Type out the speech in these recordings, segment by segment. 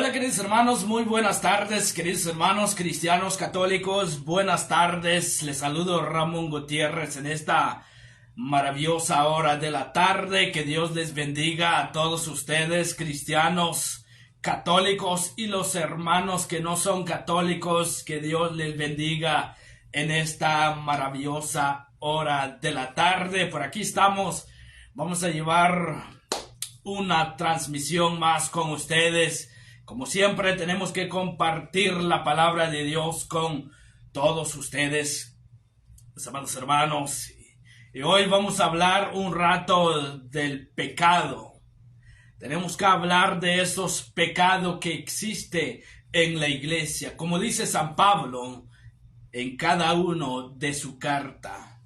Hola queridos hermanos, muy buenas tardes, queridos hermanos cristianos católicos, buenas tardes. Les saludo Ramón Gutiérrez en esta maravillosa hora de la tarde. Que Dios les bendiga a todos ustedes, cristianos católicos, y los hermanos que no son católicos. Que Dios les bendiga en esta maravillosa hora de la tarde. Por aquí estamos, vamos a llevar una transmisión más con ustedes. Como siempre, tenemos que compartir la palabra de Dios con todos ustedes, mis amados hermanos. Y hoy vamos a hablar un rato del pecado. Tenemos que hablar de esos pecados que existen en la iglesia, como dice San Pablo en cada uno de su carta.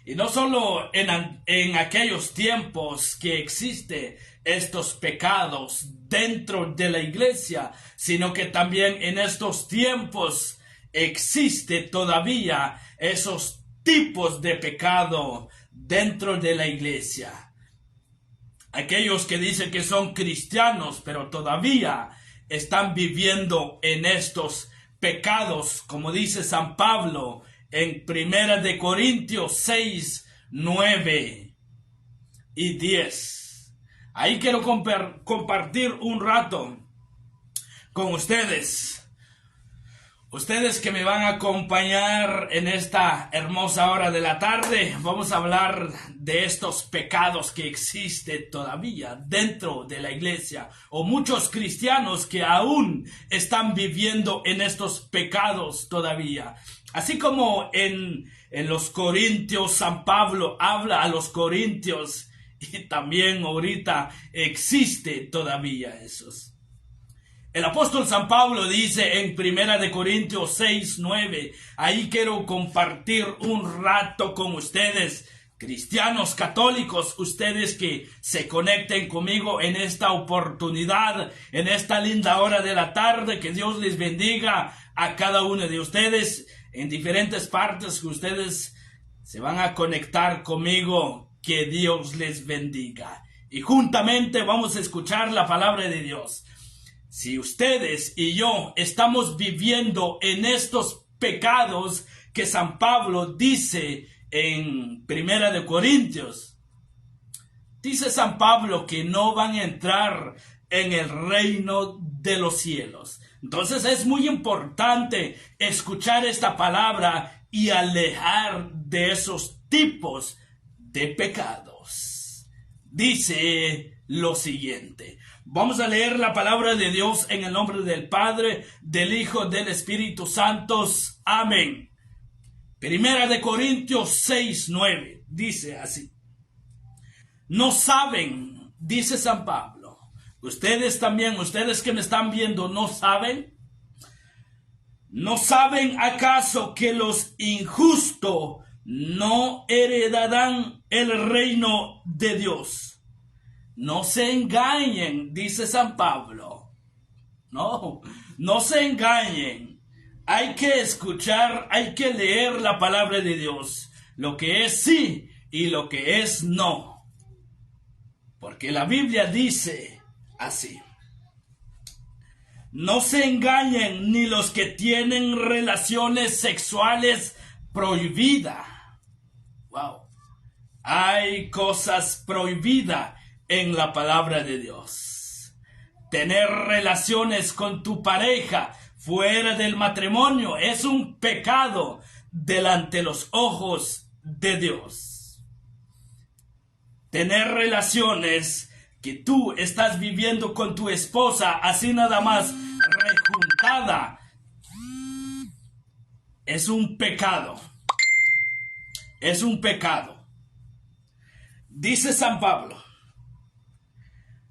Y no solo en aquellos tiempos que existen estos pecados dentro de la iglesia, sino que también en estos tiempos existe todavía esos tipos de pecado dentro de la iglesia. Aquellos que dicen que son cristianos, pero todavía están viviendo en estos pecados, como dice San Pablo en 1 Corintios 6, 9 y 10. Ahí quiero compartir un rato con ustedes. Ustedes que me van a acompañar en esta hermosa hora de la tarde. Vamos a hablar de estos pecados que existen todavía dentro de la iglesia, o muchos cristianos que aún están viviendo en estos pecados todavía. Así como en los Corintios, San Pablo habla a los Corintios, y también ahorita existe todavía esos. El apóstol San Pablo dice en 1 Corintios 6, 9, ahí quiero compartir un rato con ustedes, cristianos católicos, ustedes que se conecten conmigo en esta oportunidad, en esta linda hora de la tarde. Que Dios les bendiga a cada uno de ustedes en diferentes partes que ustedes se van a conectar conmigo. Que Dios les bendiga. Y juntamente vamos a escuchar la palabra de Dios. Si ustedes y yo estamos viviendo en estos pecados que San Pablo dice en 1 Corintios, dice San Pablo que no van a entrar en el reino de los cielos. Entonces es muy importante escuchar esta palabra y alejar de esos tipos de pecados. Dice lo siguiente. Vamos a leer la palabra de Dios en el nombre del Padre, del Hijo, del Espíritu Santo. Amén. 1 Corintios 6, 9. Dice así. No saben, dice San Pablo. Ustedes también, ustedes que me están viendo, ¿no saben? ¿No saben acaso que los injustos no heredarán el reino de Dios? No se engañen, dice San Pablo. No se engañen. Hay que escuchar, hay que leer la palabra de Dios. Lo que es sí y lo que es no. Porque la Biblia dice así. No se engañen ni los que tienen relaciones sexuales prohibidas. Wow. Hay cosas prohibidas en la palabra de Dios. Tener relaciones con tu pareja fuera del matrimonio es un pecado delante de los ojos de Dios. Tener relaciones que tú estás viviendo con tu esposa así nada más rejuntada es un pecado. Es un pecado. Dice San Pablo,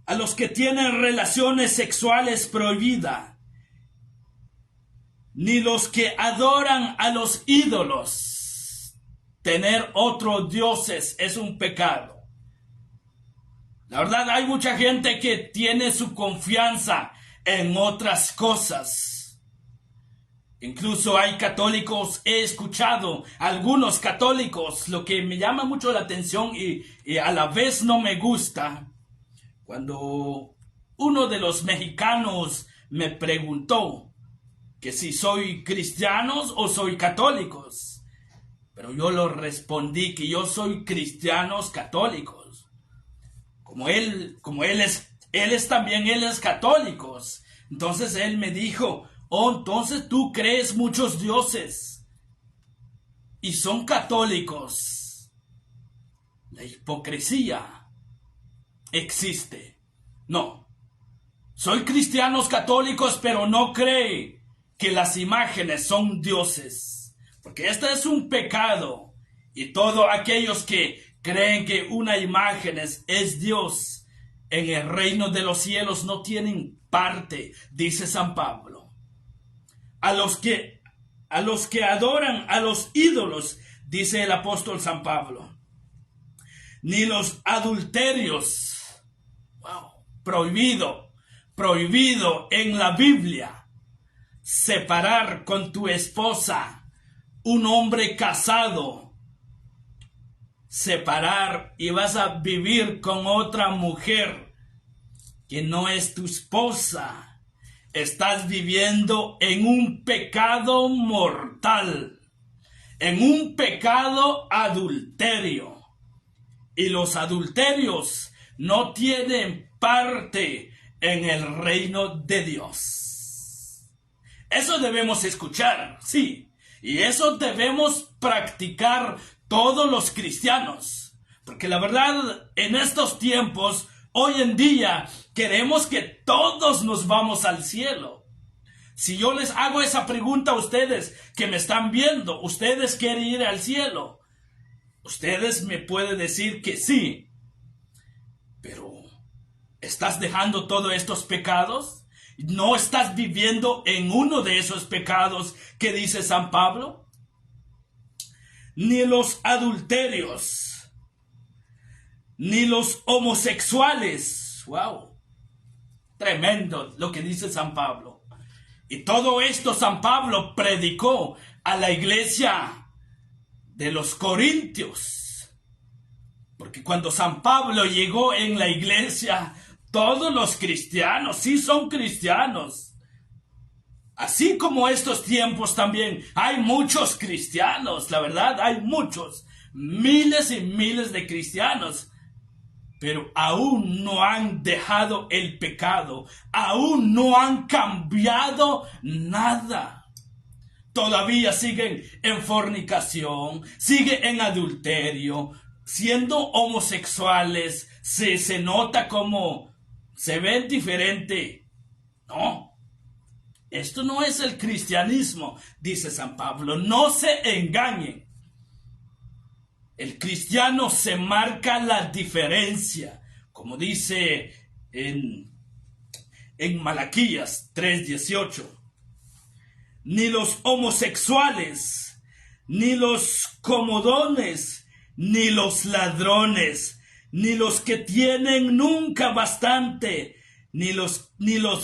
a los que tienen relaciones sexuales prohibidas, ni los que adoran a los ídolos, tener otros dioses es un pecado. La verdad, hay mucha gente que tiene su confianza en otras cosas. Incluso hay católicos, he escuchado algunos católicos, lo que me llama mucho la atención y a la vez no me gusta, cuando uno de los mexicanos me preguntó que si soy cristianos o soy católicos. Pero yo le respondí que yo soy cristianos católicos. Como él es católico. Entonces él me dijo, oh, entonces tú crees muchos dioses y son católicos. La hipocresía existe. No, soy cristianos católicos, pero no cree que las imágenes son dioses, porque este es un pecado, y todos aquellos que creen que una imagen es Dios en el reino de los cielos no tienen parte, dice San Pablo. A los que adoran a los ídolos, dice el apóstol San Pablo, ni los adulterios, prohibido en la Biblia, separar con tu esposa, un hombre casado, separar y vas a vivir con otra mujer que no es tu esposa. Estás viviendo en un pecado mortal, en un pecado adulterio. Y los adulterios no tienen parte en el reino de Dios. Eso debemos escuchar, sí. Y eso debemos practicar todos los cristianos. Porque la verdad, en estos tiempos, hoy en día, queremos que todos nos vamos al cielo. Si yo les hago esa pregunta a ustedes que me están viendo, ¿ustedes quieren ir al cielo? Ustedes me pueden decir que sí. Pero, ¿estás dejando todos estos pecados? ¿No estás viviendo en uno de esos pecados que dice San Pablo? Ni los adulterios, ni los homosexuales. ¡Wow! Tremendo lo que dice San Pablo. Y todo esto San Pablo predicó a la iglesia de los Corintios. Porque cuando San Pablo llegó en la iglesia, todos los cristianos, sí son cristianos. Así como estos tiempos también, hay muchos cristianos, la verdad, hay muchos, miles y miles de cristianos. Pero aún no han dejado el pecado, aún no han cambiado nada. Todavía siguen en fornicación, siguen en adulterio, siendo homosexuales, se nota como se ven diferente. No, esto no es el cristianismo, dice San Pablo, no se engañen. El cristiano se marca la diferencia, como dice en Malaquías 3:18. Ni los homosexuales, ni los comodones, ni los ladrones, ni los que tienen nunca bastante, ni los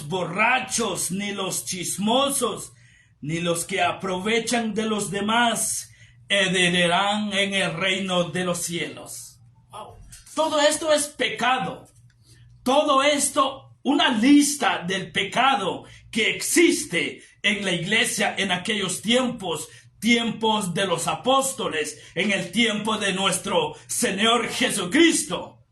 borrachos, ni los chismosos, ni los que aprovechan de los demás, heredarán en el reino de los cielos. Wow. Todo esto es pecado. Todo esto, una lista del pecado que existe en la iglesia en aquellos tiempos de los apóstoles, en el tiempo de nuestro Señor Jesucristo.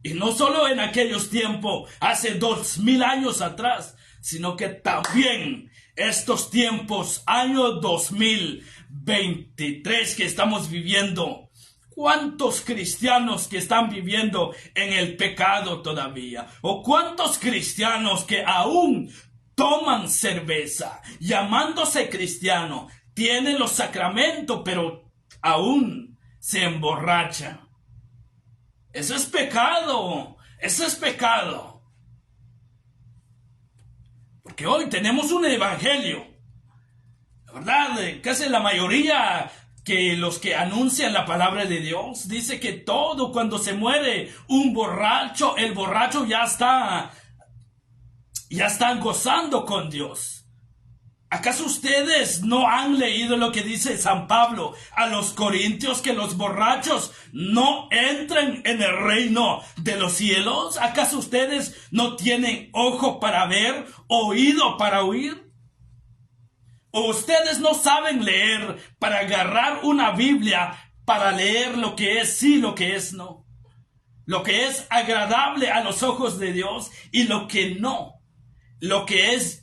Y no solo en aquellos tiempos, hace 2000 años atrás, sino que también estos tiempos, año 2023 que estamos viviendo. ¿Cuántos cristianos que están viviendo en el pecado todavía? ¿O cuántos cristianos que aún toman cerveza, llamándose cristiano, tienen los sacramentos, pero aún se emborrachan? Eso es pecado, eso es pecado. Porque hoy tenemos un evangelio, la verdad, casi la mayoría que los que anuncian la palabra de Dios, dice que todo cuando se muere un borracho, el borracho ya están gozando con Dios. ¿Acaso ustedes no han leído lo que dice San Pablo a los corintios, que los borrachos no entren en el reino de los cielos? ¿Acaso ustedes no tienen ojo para ver, oído para oír? ¿O ustedes no saben leer para agarrar una Biblia para leer lo que es sí, lo que es no? Lo que es agradable a los ojos de Dios y lo que no. Lo que es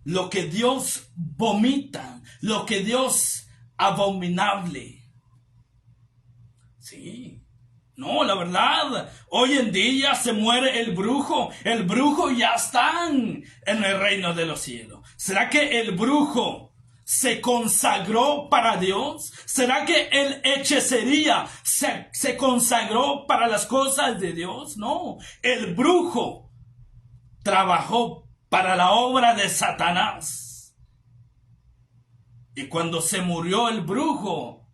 lo que Dios vomita, lo que Dios abominable. Sí. No, la verdad, hoy en día se muere el brujo ya está en el reino de los cielos. ¿Será que el brujo se consagró para Dios? ¿Será que el hechicería se consagró para las cosas de Dios? No, el brujo trabajó para la obra de Satanás. Y cuando se murió el brujo,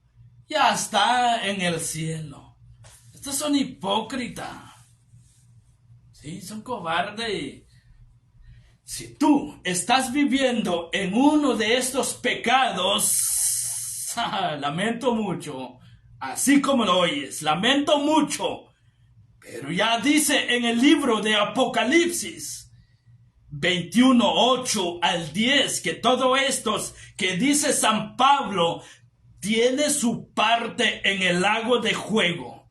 ya está en el cielo. Estos son hipócritas. Sí, son cobardes. Si tú estás viviendo en uno de estos pecados, lamento mucho, así como lo oyes, lamento mucho. Pero ya dice en el libro de Apocalipsis 21, 8 al 10, que todo esto que dice San Pablo tiene su parte en el lago de fuego.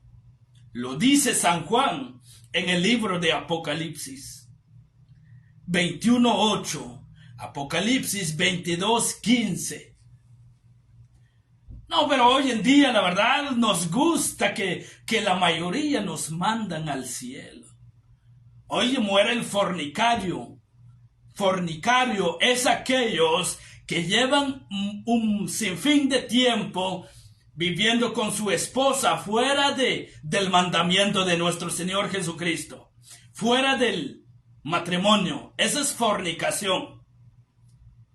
Lo dice San Juan en el libro de Apocalipsis 21, 8, Apocalipsis 22, 15. No, pero hoy en día la verdad nos gusta que la mayoría nos mandan al cielo. Hoy muere el fornicario. Fornicario es aquellos que llevan un sinfín de tiempo viviendo con su esposa fuera del mandamiento de nuestro Señor Jesucristo, fuera del matrimonio. Esa es fornicación.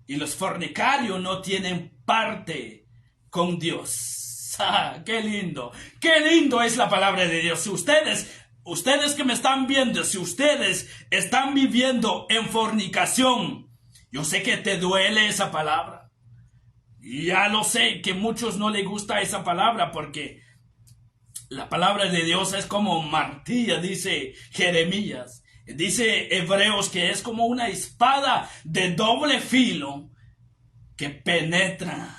Y los fornicarios no tienen parte con Dios. ¡Ah, qué lindo! ¡Qué lindo es la palabra de Dios! Si ustedes que me están viendo, si ustedes están viviendo en fornicación, yo sé que te duele esa palabra. Ya lo sé que a muchos no les gusta esa palabra porque la palabra de Dios es como martilla, dice Jeremías. Dice Hebreos que es como una espada de doble filo que penetra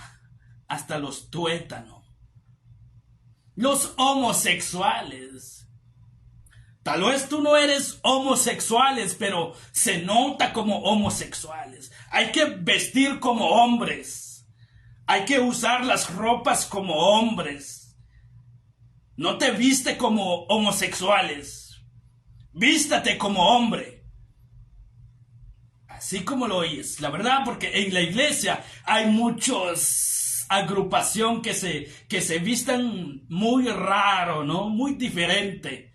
hasta los tuétanos. Los homosexuales. Tal vez tú no eres homosexuales, pero se nota como homosexuales. Hay que vestir como hombres. Hay que usar las ropas como hombres. No te viste como homosexuales. Vístate como hombre. Así como lo oyes. La verdad, porque en la iglesia hay muchos agrupación que se vistan muy raro, ¿no? Muy diferente.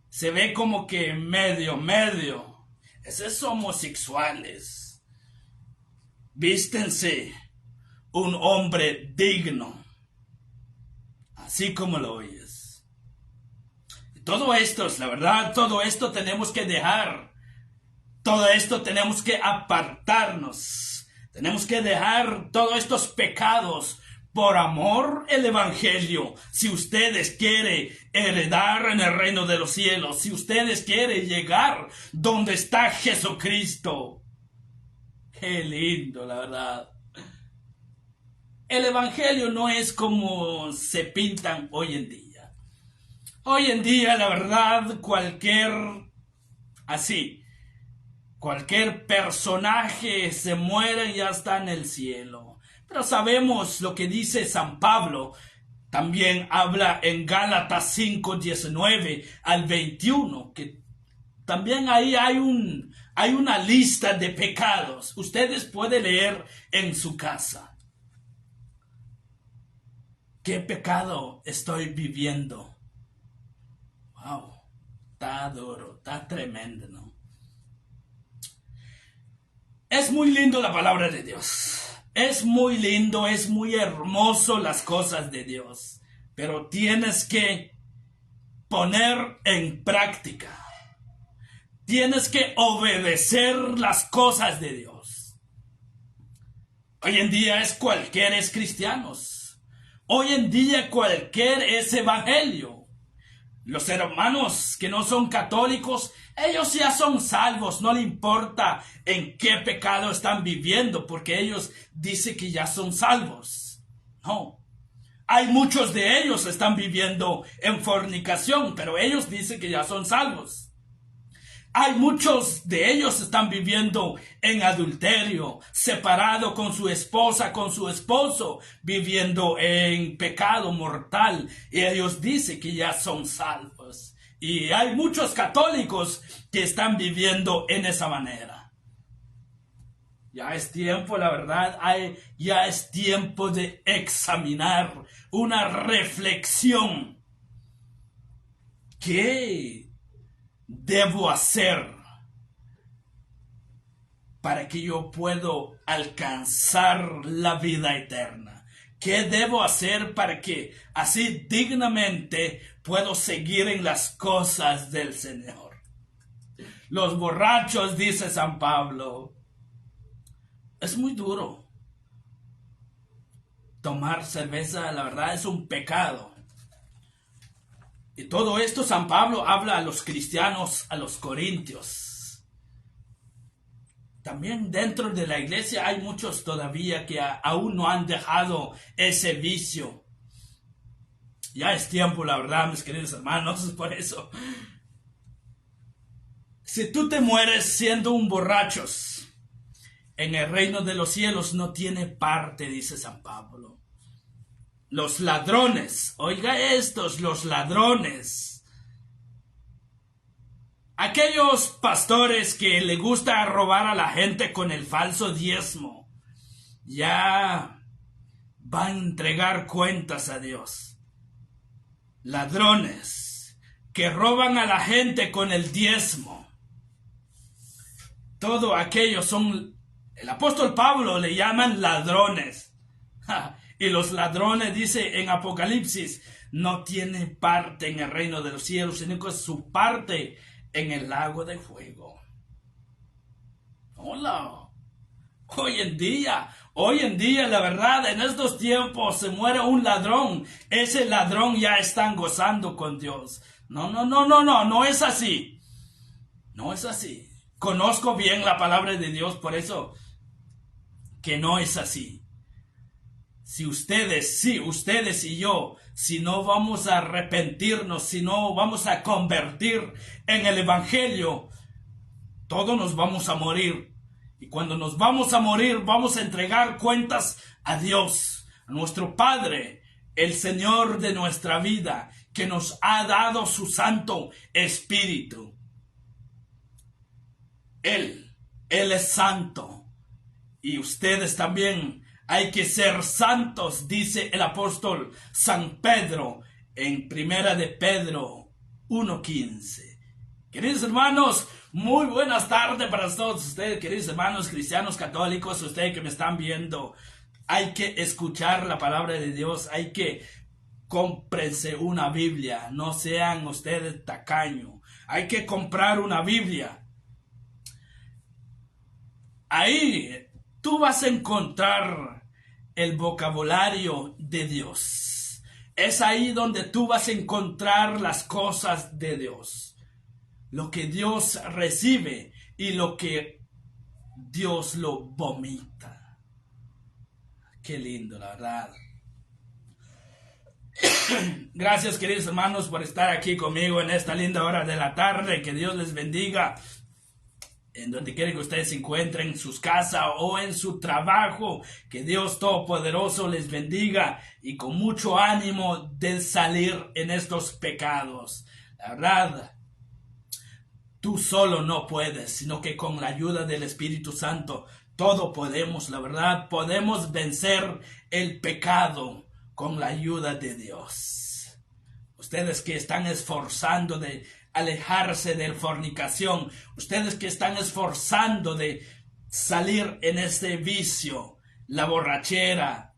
Se ve como que medio. Esos homosexuales. Vístense un hombre digno. Así como lo oyes. Todo esto, la verdad, todo esto tenemos que dejar. Todo esto tenemos que apartarnos. Tenemos que dejar todos estos pecados por amor al Evangelio. Si ustedes quieren heredar en el reino de los cielos, si ustedes quieren llegar donde está Jesucristo. Qué lindo, la verdad. El Evangelio no es como se pintan hoy en día. Hoy en día, la verdad, cualquier personaje se muere y ya está en el cielo. Pero sabemos lo que dice San Pablo. También habla en Gálatas 5, 19 al 21, que también ahí hay una lista de pecados. Ustedes pueden leer en su casa. ¿Qué pecado estoy viviendo? Wow, está duro, está tremendo, ¿no? Es muy lindo la palabra de Dios. Es muy lindo, es muy hermoso las cosas de Dios. Pero tienes que poner en práctica. Tienes que obedecer las cosas de Dios. Hoy en día cualquier es cristianos. Hoy en día cualquier es evangelio. Los hermanos que no son católicos, ellos ya son salvos. No le importa en qué pecado están viviendo, porque ellos dicen que ya son salvos. No. Hay muchos de ellos que están viviendo en fornicación, pero ellos dicen que ya son salvos. Hay muchos de ellos que están viviendo en adulterio, separado con su esposa, con su esposo, viviendo en pecado mortal. Y ellos dicen que ya son salvos. Y hay muchos católicos que están viviendo en esa manera. Ya es tiempo, la verdad, ya es tiempo de examinar una reflexión. ¿Qué debo hacer para que yo pueda alcanzar la vida eterna? ¿Qué debo hacer para que así dignamente puedo seguir en las cosas del Señor? Los borrachos, dice San Pablo, es muy duro. Tomar cerveza, la verdad, es un pecado. Y todo esto San Pablo habla a los cristianos, a los corintios. También dentro de la iglesia hay muchos todavía que aún no han dejado ese vicio. Ya es tiempo, la verdad, mis queridos hermanos, por eso. Si tú te mueres siendo un borracho, en el reino de los cielos no tiene parte, dice San Pablo. Los ladrones, oiga estos, los ladrones. Aquellos pastores que le gusta robar a la gente con el falso diezmo, ya van a entregar cuentas a Dios. Ladrones que roban a la gente con el diezmo. Todo aquello son, el apóstol Pablo le llaman ladrones. Y los ladrones, dice en Apocalipsis, no tienen parte en el reino de los cielos, sino que es su parte en el lago de fuego. Hola. Hoy en día, la verdad, en estos tiempos se muere un ladrón. Ese ladrón ya están gozando con Dios. No es así. No es así. Conozco bien la palabra de Dios, por eso que no es así. Si ustedes y yo, si no vamos a arrepentirnos, si no vamos a convertir en el evangelio, todos nos vamos a morir. Y cuando nos vamos a morir, vamos a entregar cuentas a Dios, a nuestro Padre, el Señor de nuestra vida, que nos ha dado su Santo Espíritu. Él es santo. Y ustedes también hay que ser santos, dice el apóstol San Pedro en Primera de Pedro 1:15. Queridos hermanos, muy buenas tardes para todos ustedes, queridos hermanos cristianos católicos, ustedes que me están viendo. Hay que escuchar la palabra de Dios, hay que cómprense una Biblia, no sean ustedes tacaños. Hay que comprar una Biblia. Ahí tú vas a encontrar el vocabulario de Dios. Es ahí donde tú vas a encontrar las cosas de Dios. Lo que Dios recibe y lo que Dios lo vomita. Qué lindo, la verdad. Gracias, queridos hermanos, por estar aquí conmigo en esta linda hora de la tarde. Que Dios les bendiga. En donde quiera que ustedes se encuentren, en sus casas o en su trabajo, que Dios Todopoderoso les bendiga y con mucho ánimo de salir en estos pecados. La verdad, tú solo no puedes, sino que con la ayuda del Espíritu Santo, todo podemos, la verdad, podemos vencer el pecado con la ayuda de Dios. Ustedes que están esforzando de alejarse de fornicación, ustedes que están esforzando de salir en este vicio, la borrachera,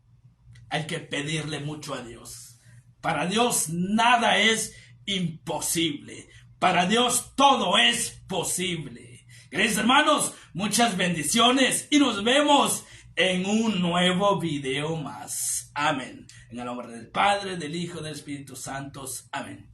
hay que pedirle mucho a Dios. Para Dios nada es imposible. Para Dios todo es posible. Queridos hermanos, muchas bendiciones y nos vemos en un nuevo video más. Amén. En el nombre del Padre, del Hijo, del Espíritu Santo. Amén.